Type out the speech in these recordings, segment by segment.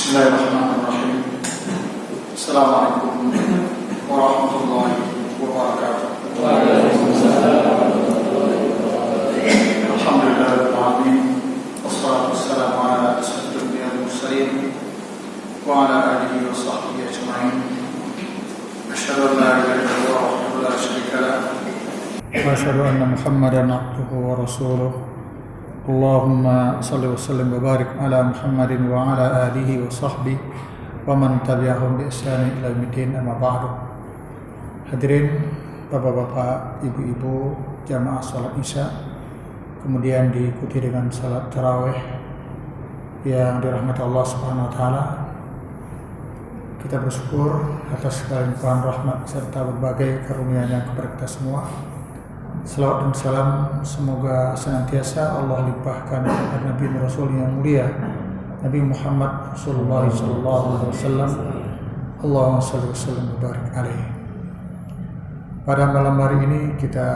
Bismillahirrahmanirrahim. Assalamualaikum warahmatullahi wabarakatuh. Alhamdulillahirabbil alamin. Wassalatu wassalamu ala asyrafil anbiya'i wal mursalin wa ala alihi wa sahbihi ajma'in. Asyhadu an la ilaha illallah wahdahu la syarika lah wa asyhadu anna Muhammadan abduhu wa rasuluh. Allahumma salli wa sallim wa barik ala Muhammadin wa ala alihi wa sahbihi wa man tabi'ahum bi ihsanin ila yaumil amma ba'du. Hadirin bapak-bapak, ibu-ibu, jamaah salat Isya, kemudian diikuti dengan salat tarawih yang dirahmati Allah Subhanahu wa taala. Kita bersyukur atas segala limpahan rahmat serta berbagai karunia-Nya kepada kita semua. Salawat dan salam semoga senantiasa Allah limpahkan kepada Nabi Rasul yang mulia Nabi Muhammad Rasulullah SAW. Allahumma shalli wa sallim wa barik alaihi. Pada malam hari ini kita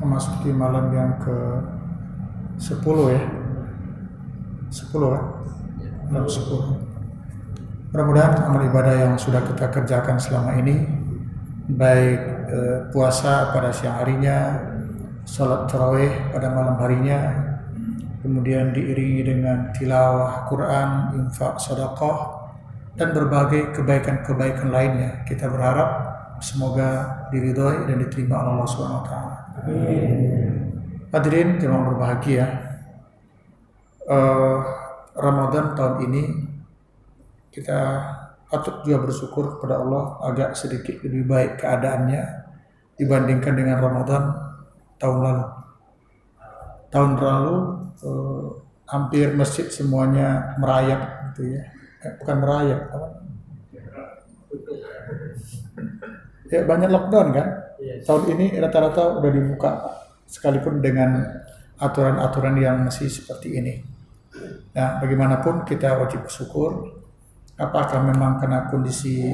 memasuki malam yang ke-10 ya. 10 kan? Malam 10. Mudah-mudahan amal ibadah yang sudah kita kerjakan selama ini, baik puasa pada siang harinya, salat tarawih pada malam harinya, kemudian diiringi dengan tilawah Quran, infak, sedekah, dan berbagai kebaikan-kebaikan lainnya. Kita berharap semoga diridhoi dan diterima oleh Allah Subhanahu wa taala. Hadirin jemaah berbahagia, Ramadan tahun ini kita patut juga bersyukur kepada Allah agak sedikit lebih baik keadaannya dibandingkan dengan Ramadan tahun lalu. Tahun lalu hampir masjid semuanya merayap gitu ya. Bukan merayap, apa? Ya banyak lockdown kan. Tahun ini rata-rata udah dibuka sekalipun dengan aturan-aturan yang masih seperti ini. Nah, bagaimanapun kita wajib bersyukur. Apakah memang karena kondisi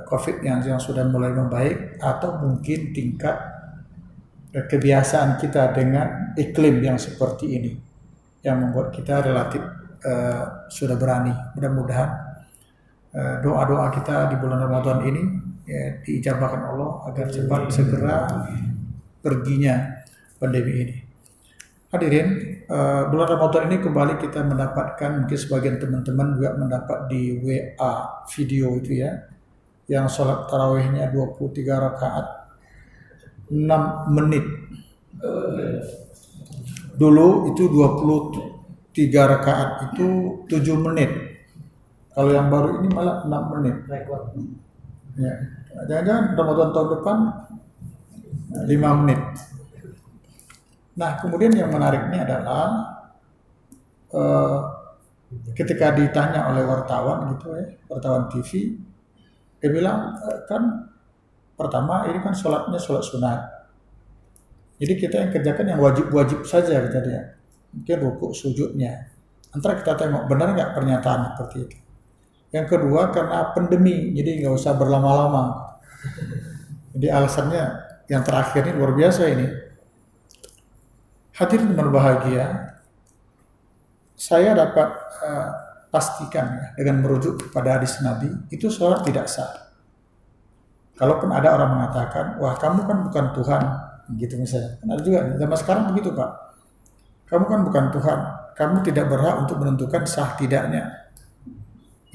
COVID yang sudah mulai membaik, atau mungkin tingkat kebiasaan kita dengan iklim yang seperti ini yang membuat kita relatif sudah berani. Mudah-mudahan doa-doa kita di bulan Ramadan ini ya, diijabahkan Allah agar cepat segera perginya pandemi ini. Hadirin, bulan Ramadan ini kembali kita mendapatkan, mungkin sebagian teman-teman juga mendapat di WA video itu ya, yang sholat tarawihnya 23 rakaat 6 menit. Dulu itu 23 rakaat itu 7 menit. Kalau yang baru ini malah 6 menit. Ya. Jangan-jangan Ramadan tahun depan 5 menit. Nah, kemudian yang menariknya adalah ketika ditanya oleh wartawan gitu ya, wartawan TV, dia bilang kan pertama ini kan sholatnya sholat sunat. Jadi kita yang kerjakan yang wajib-wajib saja kata dia. Mungkin rukuk sujudnya. Antara kita tengok benar nggak pernyataan seperti itu. Yang kedua karena pandemi, jadi nggak usah berlama-lama. Jadi alasannya yang terakhir ini luar biasa ini. Hadirin berbahagia, saya dapat pastikan ya, dengan merujuk kepada hadis Nabi, itu sholat tidak sah. Kalaupun ada orang mengatakan, wah kamu kan bukan Tuhan, gitu misalnya. Kan ada juga, zaman sekarang begitu Pak. Kamu kan bukan Tuhan, kamu tidak berhak untuk menentukan sah tidaknya.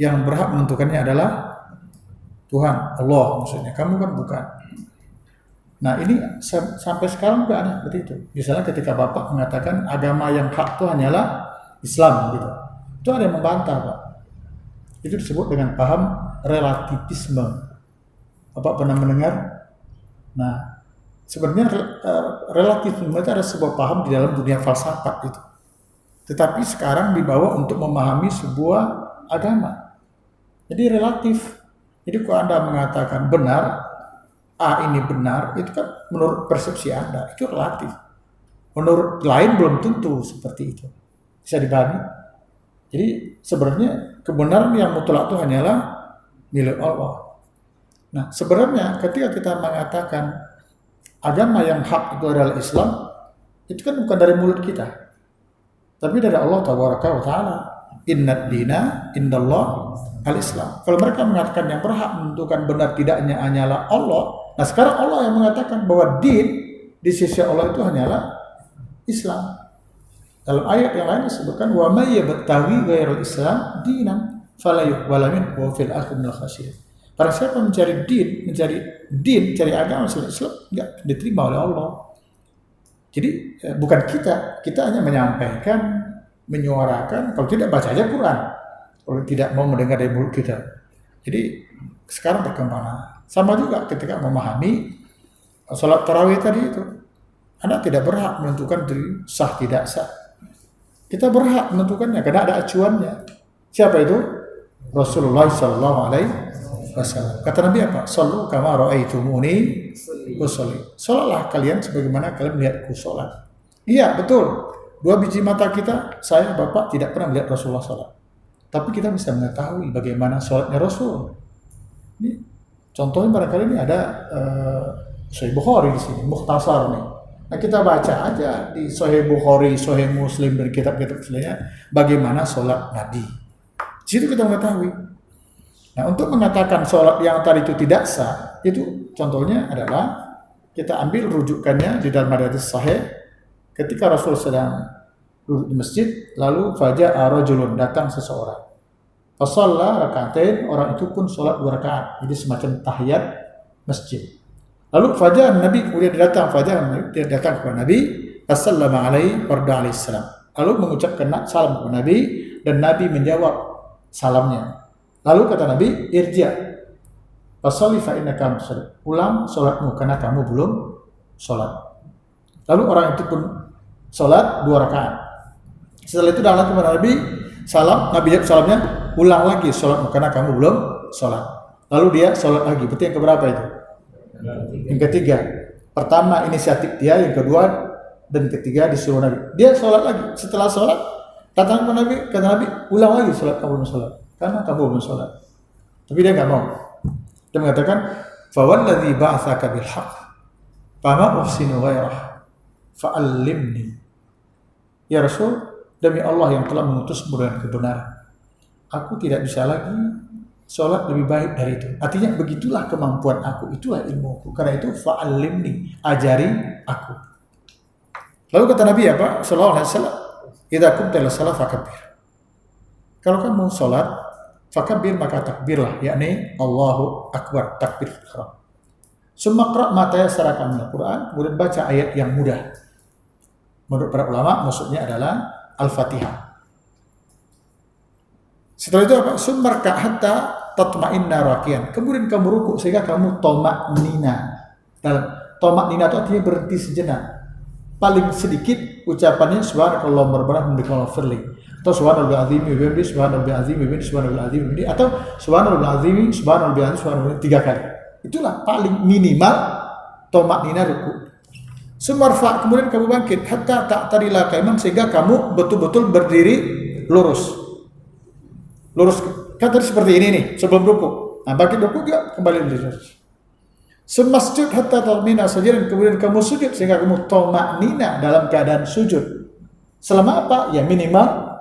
Yang berhak menentukannya adalah Tuhan, Allah maksudnya. Kamu kan bukan. Nah ini sampai sekarang juga ada seperti itu. Misalnya ketika Bapak mengatakan agama yang hak itu hanyalah Islam gitu. Itu ada yang membantah Pak. Itu disebut dengan paham relativisme. Bapak pernah mendengar? Nah sebenarnya relativisme itu ada sebuah paham di dalam dunia falsafat itu. Tetapi sekarang dibawa untuk memahami sebuah agama. Jadi relatif. Jadi kalau Anda mengatakan benar, A ini benar, itu kan menurut persepsi Anda, itu relatif. Menurut lain belum tentu seperti itu. Bisa dipahami? Jadi sebenarnya kebenaran yang mutlak itu hanyalah milik Allah. Nah sebenarnya ketika kita mengatakan agama yang hak itu adalah Islam, itu kan bukan dari mulut kita, tapi dari Allah Tabaraka wa Ta'ala. Innad dina indallah al-Islam. Kalau mereka mengatakan yang berhak menentukan benar tidaknya hanyalah Allah, nah sekarang Allah yang mengatakan bahwa din di sisi Allah itu hanyalah Islam. Dalam ayat yang lain disebutkan wa may yabtaghi ghairal Islam dinan fala yuqbal minhu wa fil akhirati minal khasirin. Para siapa mencari mencari agama selain Islam enggak diterima oleh Allah. Jadi bukan kita hanya menyampaikan, menyuarakan, kalau tidak baca aja Quran, kalau tidak mau mendengar dari mulut kita. Jadi sekarang berkembang. Sama juga ketika memahami sholat tarawih tadi itu, Anda tidak berhak menentukan diri sah tidak sah. Kita berhak menentukannya karena ada acuannya. Siapa itu? Rasulullah Sallallahu Alaihi Wasallam. Kata Nabi apa? Sallu kama ra'aitumuni usolli. Sholatlah kalian sebagaimana kalian melihatku sholat. Iya betul. 2 biji mata kita, saya bapak tidak pernah melihat Rasulullah sholat. Tapi kita bisa mengetahui bagaimana sholatnya Rasul. Ini contohnya barangkali ini ada Sahih Bukhari di sini, mukhtasar nih. Nah kita baca aja di Sahih Bukhari, Sahih Muslim dan kitab-kitab lainnya bagaimana sholat Nabi. Di situ kita mengetahui. Nah untuk mengatakan sholat yang tadi itu tidak sah, itu contohnya adalah kita ambil rujukannya di dalam hadis sahih ketika Rasul sedang duduk di masjid, lalu faja'a rajulun, datang seseorang. Fasalla rakaatain, orang itu pun sholat 2 rakaat. Jadi semacam tahiyat masjid. Lalu faja'a Nabi, kemudian dia datang kepada Nabi, assalamu alaihi warda alaihi salam. Lalu mengucapkan salam kepada Nabi dan Nabi menjawab salamnya. Lalu kata Nabi, irja' fasalli fa innaka musalli. Ulang sholatmu karena kamu belum sholat. Lalu orang itu pun sholat 2 rakaat. Setelah itu datang kepada Nabi, Nabi jawab salamnya, ulang lagi sholatmu karena kamu belum sholat. Lalu dia sholat lagi. Berarti yang keberapa itu? Yang ketiga. Pertama inisiatif dia, yang kedua dan ketiga disuruh Nabi. Dia sholat lagi. Setelah sholat, datang kepada Nabi, kata Nabi, ulang lagi sholat kamu belum sholat karena kamu belum sholat. Tapi dia nggak mau. Dia mengatakan, fawalladzi ba'atsaka bil haqq fama uhsinu ghairah fa'allimni. Ya Rasul, demi Allah yang telah mengutusmu dengan kebenaran, aku tidak bisa lagi sholat lebih baik dari itu. Artinya begitulah kemampuan aku, itulah ilmuku. Karena itu fa'allimni, ajari aku. Lalu kata Nabi apa? Sallallahu alaihi wasallam, idza qumta ila shalah fakabbir. Kalau kamu sholat, fakabbir maka takbirlah, yakni Allahu Akbar, takbir ihram. Summa qra' ma tayassara minal Quran, kemudian baca ayat yang mudah. Menurut para ulama maksudnya adalah Al-Fatihah. Setelah itu apa? Summarka hatta tatma'inna rakian. Kemudian kamu rukuk sehingga kamu toma'nina. Dalam toma'nina itu artinya berhenti sejenak. Paling sedikit ucapannya subhanakallah warhamdulillah firli, atau subhanallah azim wa bihamdihi subhanallah azim wa bihamdihi subhanallah azim wa bihamdihi, atau subhanallah azim subhanallah azim subhanallah 3 kali. Itulah paling minimal toma'nina rukuk. Sumarfa, kemudian kamu bangkit hatta ta'tadila qaiman, sehingga kamu betul-betul berdiri lurus. Lurus kan tadi seperti ini nih sebelum rukuk. Nah, bangkit rukuk juga kembali lurus. Semasjud hatta tarmina sajidan, kemudian kamu sujud sehingga kamu toma'nina dalam keadaan sujud. Selama apa? Ya minimal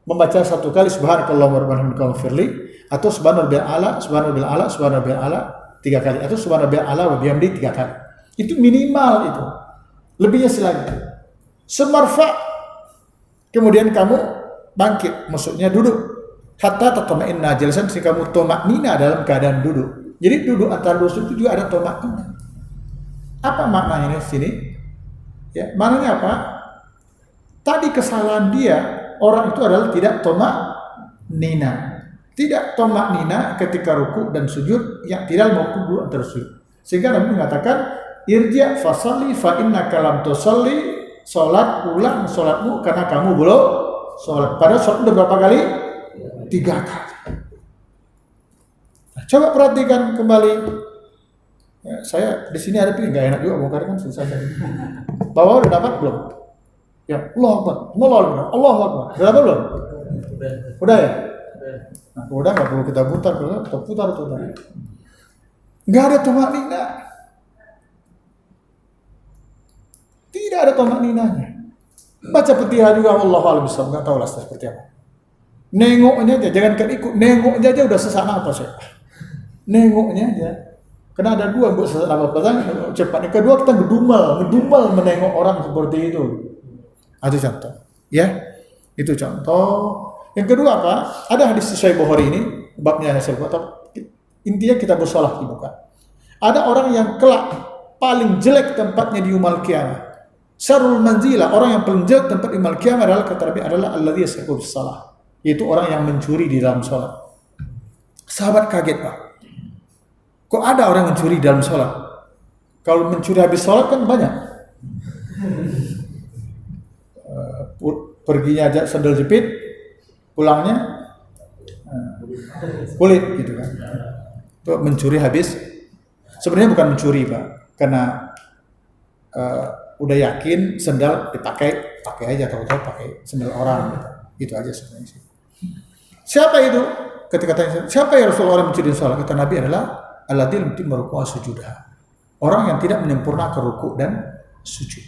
membaca 1 kali subhanakallah wa bihamdihi firli, atau subhanallah ala subhanallah ala subhanallah ala 3 kali, atau subhanallah ala wa bihamdihi 3 kali. Itu minimal itu. Lebihnya silahkan. Semarfa, kemudian kamu bangkit, maksudnya duduk. Hatta tatma'inna jalisan, sehingga kamu toma'nina dalam keadaan duduk. Jadi duduk antara dua sujud juga ada toma'nina. Apa maknanya di sini? Ya, maknanya apa? Tadi kesalahan dia, orang itu adalah tidak toma'nina. Tidak toma'nina ketika ruku dan sujud, yang tidak mau duduk antara sujud. Sehingga Nabi mengatakan, irja' fasalli fa innaka lam tusalli, salat ulang salatmu karena kamu belum salat. Padahal salat udah berapa kali? 3 kali. Nah, coba perhatikan kembali. Ya, saya di sini ada tapi nggak enak juga bongkar kan susah tadi. Bawah udah dapat belum? Ya, Allahu Akbar, Allahu Akbar. Udah dapat belum? Udah ya? Nah, udah nggak perlu kita putar, kita putar tuh tadi. Nggak ada toma'nina. Tidak ada toma'ninanya. Baca Fatihah juga Allahu a'lam bishawab, enggak tahu lah seperti apa. Nengoknya aja, jangan ikut. Nengoknya aja udah sesak napas ya. Nengoknya aja. Karena ada dua buat sesak napas. Pertama cepat. Yang kedua kita ngedumel menengok orang seperti itu. Itu contoh. Ya, itu contoh. Yang kedua apa? Ada hadis Sahih Bukhari ini, babnya saya buat. Intinya kita bersolah di muka. Ada orang yang kelak paling jelek tempatnya di yaumul qiyamah. Syarrul manzilah, orang yang paling jelek tempat di yaumul qiyamah adalah kata Nabi adalah alladzi yasriqu bis shalah. Yaitu orang yang mencuri di dalam sholat. Sahabat kaget, Pak. Kok ada orang mencuri dalam sholat? Kalau mencuri habis sholat kan banyak. Perginya aja sandal jepit, pulangnya kulit gitu kan. Itu mencuri habis. Sebenarnya bukan mencuri, Pak. Karena udah yakin sandal dipakai, pakai aja, tahu-tahu pakai sandal orang gitu. Itu aja sebenarnya sih. Siapa itu? Ketika tanya, siapa ya Rasulullah orang mencuri sholat? Kata Nabi adalah alladzi lam yutimma ruku'a sujudah. Orang yang tidak menyempurnakan rukuk dan sujud.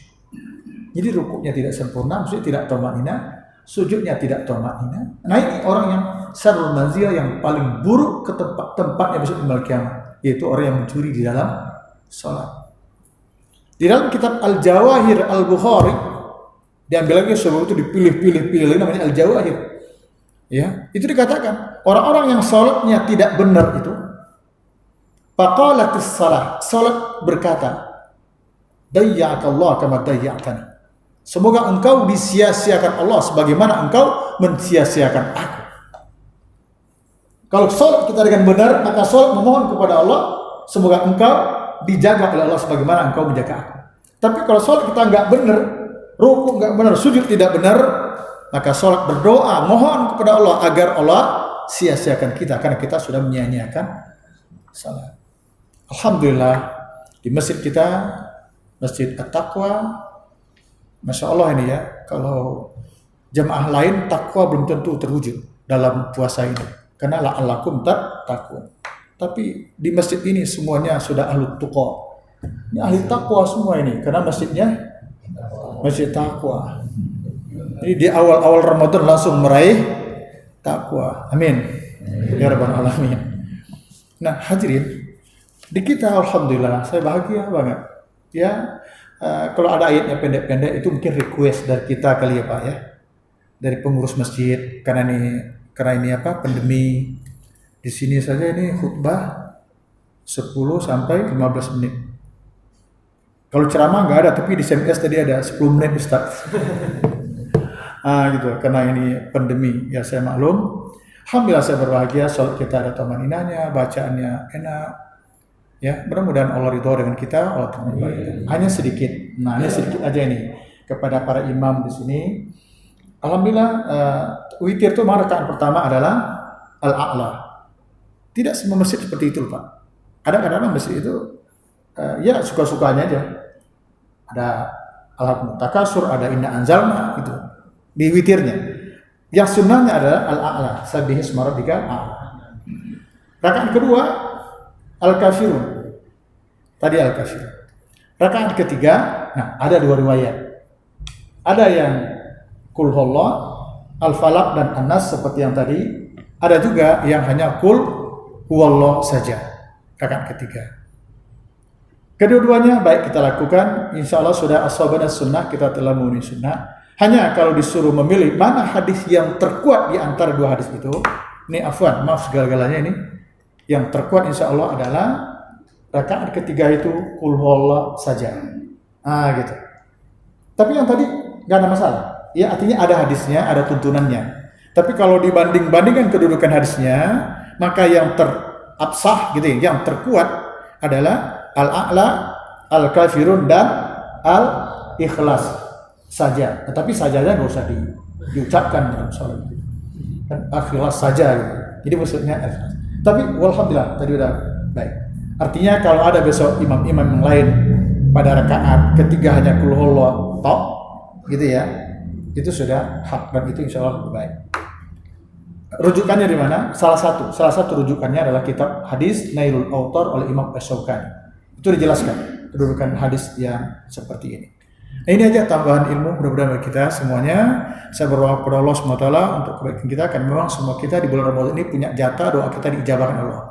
Jadi rukuknya tidak sempurna, maksudnya tidak thama'ninah, sujudnya tidak thama'ninah. Nah ini orang yang syarrul manzil, yang paling buruk ke tempatnya besok yaumul qiyamah, yaitu orang yang mencuri di dalam sholat. Di dalam kitab Al-Jawahir Al-Bukhari diambil lagi sebab itu dipilih namanya Al-Jawahir. Ya, itu dikatakan orang-orang yang sholatnya tidak benar itu, faqalatis salah, sholat berkata, dayya'akallah kama dayya'tani. Semoga engkau disia-siakan Allah sebagaimana engkau mensia-siakan aku. Kalau sholat kita dengan benar, maka sholat memohon kepada Allah, semoga engkau dijaga oleh Allah sebagaimana engkau menjaga aku. Tapi kalau sholat kita nggak benar, rukuk nggak benar, sujud tidak benar, maka sholat berdoa, mohon kepada Allah agar Allah sia-siakan kita karena kita sudah menyia-nyiakan salat. Alhamdulillah di masjid kita, Masjid At-Taqwa, Masya Allah ini ya, kalau jemaah lain takwa belum tentu terwujud dalam puasa ini. Karena la'allakum tattaqun. Tapi di masjid ini semuanya sudah ahli tuqa. Ini ahli takwa semua ini, karena masjidnya Masjid Taqwa. Jadi di awal-awal Ramadan langsung meraih takwa. Amin. Ya Rabbal Alamin. Nah hadirin, di kita alhamdulillah saya bahagia banget. Ya, kalau ada ayatnya pendek-pendek itu mungkin request dari kita kali ya Pak ya. Dari pengurus masjid karena ini apa? Pandemi. Di sini saja ini khutbah 10 sampai 15 menit. Kalau ceramah nggak ada, tapi di SMS tadi ada 10 menit Ustaz. Gitu, karena ini pandemi, ya saya maklum. Alhamdulillah saya berbahagia, sholat kita ada thama'ninahnya, bacaannya enak. Ya, mudah-mudahan Allah ridho dengan kita, Allah terima. Hanya sedikit, hanya sedikit aja ini kepada para imam di sini. Alhamdulillah, witir itu rakaat pertama adalah al-a'la. Tidak semua masjid seperti itu, Pak. Ada kadang-kadang masjid itu, ya suka-sukanya aja. Ada Al-Haqqul Takasur, ada Inna Anzalna, gitu. Di witirnya. Yang sunnahnya adalah al-a'la, sabbihisma rabbikal a'la. Rakaat kedua al-kafirun. Tadi al-kafirun. Rakaat ketiga, nah ada dua riwayat. Ada yang Qul huwallah, al-falaq dan an-nas seperti yang tadi. Ada juga yang hanya Qul huwallah saja. Rakaat ketiga. Kedua-duanya baik kita lakukan, insya Allah sudah ashabana sunnah, kita telah memenuhi sunnah. Hanya kalau disuruh memilih mana hadis yang terkuat di antara dua hadis itu, ini afwan, maaf segala-galanya ini, yang terkuat insya Allah adalah rakaat ketiga itu Qul huwallah saja. Gitu. Tapi yang tadi nggak ada masalah. Ya artinya ada hadisnya, ada tuntunannya. Tapi kalau dibandingkan kedudukan hadisnya, maka yang terabsah gitu ya, yang terkuat adalah al-a'la, al-kafirun dan al-ikhlas saja. Tetapi sajanya nggak usah diucapkan dalam sholat. Dan ikhlas saja gitu. Jadi maksudnya ikhlas. Tapi walhamdulillah tadi udah baik. Artinya kalau ada besok imam-imam yang lain pada rakaat ketiga hanya Qul huwallah tok gitu ya, itu sudah hak dan itu insya Allah lebih baik. Rujukannya di mana? Salah satu rujukannya adalah kitab hadis Nailul Autar oleh Imam Asy-Syaukani. Itu dijelaskan kedudukan hadis yang seperti ini. Nah, ini aja tambahan ilmu mudah-mudahan bagi kita semuanya. Saya berdoa kepada Allah SWT untuk kebaikan kita, karena memang semua kita di bulan Ramadan ini punya jatah doa kita diijabahkan Allah.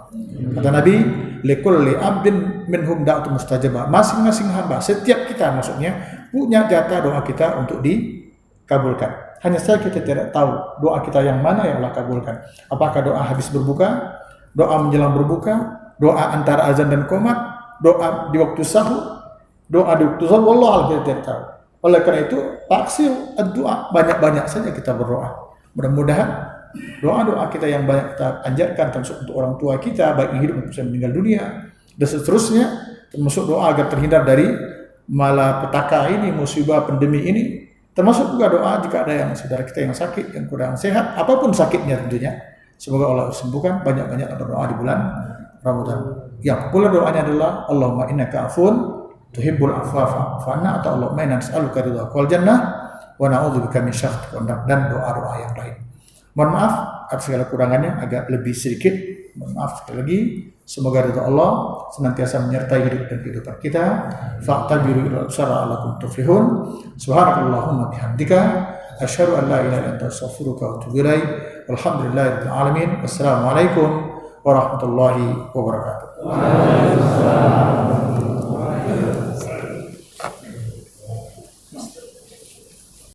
Kata Nabi, likulli abdin minhum da'atu mustajabah. Masing-masing hamba, setiap kita maksudnya punya jatah doa kita untuk dikabulkan. Hanya saja kita tidak tahu doa kita yang mana yang Allah kabulkan. Apakah doa habis berbuka, doa menjelang berbuka, doa antara azan dan qomat, doa di waktu sahur, doa di waktu sahur, Allah kita tidak tahu. Oleh karena itu, taksir doa, banyak-banyak saja kita berdoa. Mudah-mudahan doa-doa kita yang banyak kita anjurkan, termasuk untuk orang tua kita, baik yang hidup maupun yang meninggal dunia, dan seterusnya, termasuk doa agar terhindar dari malapetaka ini, musibah pandemi ini, termasuk juga doa jika ada yang saudara kita yang sakit, yang kurang sehat, apapun sakitnya tentunya, semoga Allah sembuhkan. Banyak-banyak berdoa di bulan Ramadan. Yang populer doanya adalah Allahumma innaka afun tuhibbul afwa fa'fu anna, atau Allahumma inna nas'aluka ridhaka wal jannah wa na'udzubika min syakhatika dan doa-doa yang lain. Mohon maaf atas segala kurangannya, agak lebih sedikit. Mohon maaf sekali lagi. Semoga ridha Allah senantiasa menyertai hidup dan kehidupan kita. Fa'tabiru ila usara alakum tuflihun. Subhanakallahumma bihamdika asyhadu an la ilaha illa anta astaghfiruka wa atubu ilaik. Walhamdulillahirabbil alamin. Wassalamualaikum warahmatullahi wabarakatuh.